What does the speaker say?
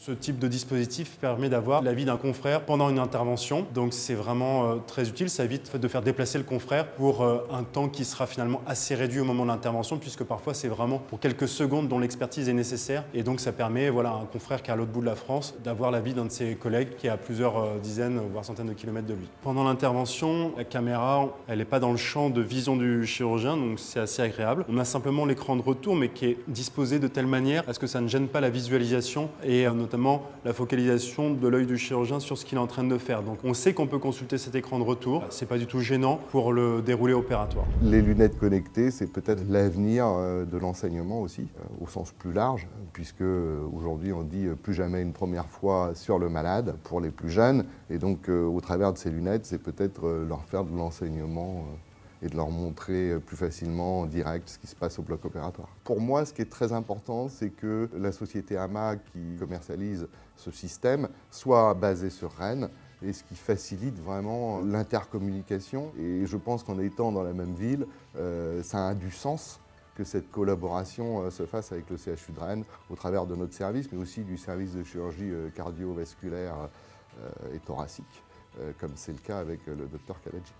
Ce type de dispositif permet d'avoir l'avis d'un confrère pendant une intervention, donc c'est vraiment très utile. Ça évite de faire déplacer le confrère pour un temps qui sera finalement assez réduit au moment de l'intervention, puisque parfois c'est vraiment pour quelques secondes dont l'expertise est nécessaire. Et donc ça permet à un confrère qui est à l'autre bout de la France d'avoir l'avis d'un de ses collègues qui est à plusieurs dizaines, voire centaines de kilomètres de lui. Pendant l'intervention, la caméra, elle n'est pas dans le champ de vision du chirurgien, donc c'est assez agréable. On a simplement l'écran de retour, mais qui est disposé de telle manière à ce que ça ne gêne pas la visualisation et notamment la focalisation de l'œil du chirurgien sur ce qu'il est en train de faire. Donc on sait qu'on peut consulter cet écran de retour, c'est pas du tout gênant pour le déroulé opératoire. Les lunettes connectées, c'est peut-être l'avenir de l'enseignement aussi, au sens plus large, puisque aujourd'hui on dit plus jamais une première fois sur le malade pour les plus jeunes, et donc au travers de ces lunettes, c'est peut-être leur faire de l'enseignement et de leur montrer plus facilement en direct ce qui se passe au bloc opératoire. Pour moi, ce qui est très important, c'est que la société AMA qui commercialise ce système soit basée sur Rennes, et ce qui facilite vraiment l'intercommunication. Et je pense qu'en étant dans la même ville, ça a du sens que cette collaboration se fasse avec le CHU de Rennes au travers de notre service, mais aussi du service de chirurgie cardiovasculaire et thoracique, comme c'est le cas avec le docteur Kaladji.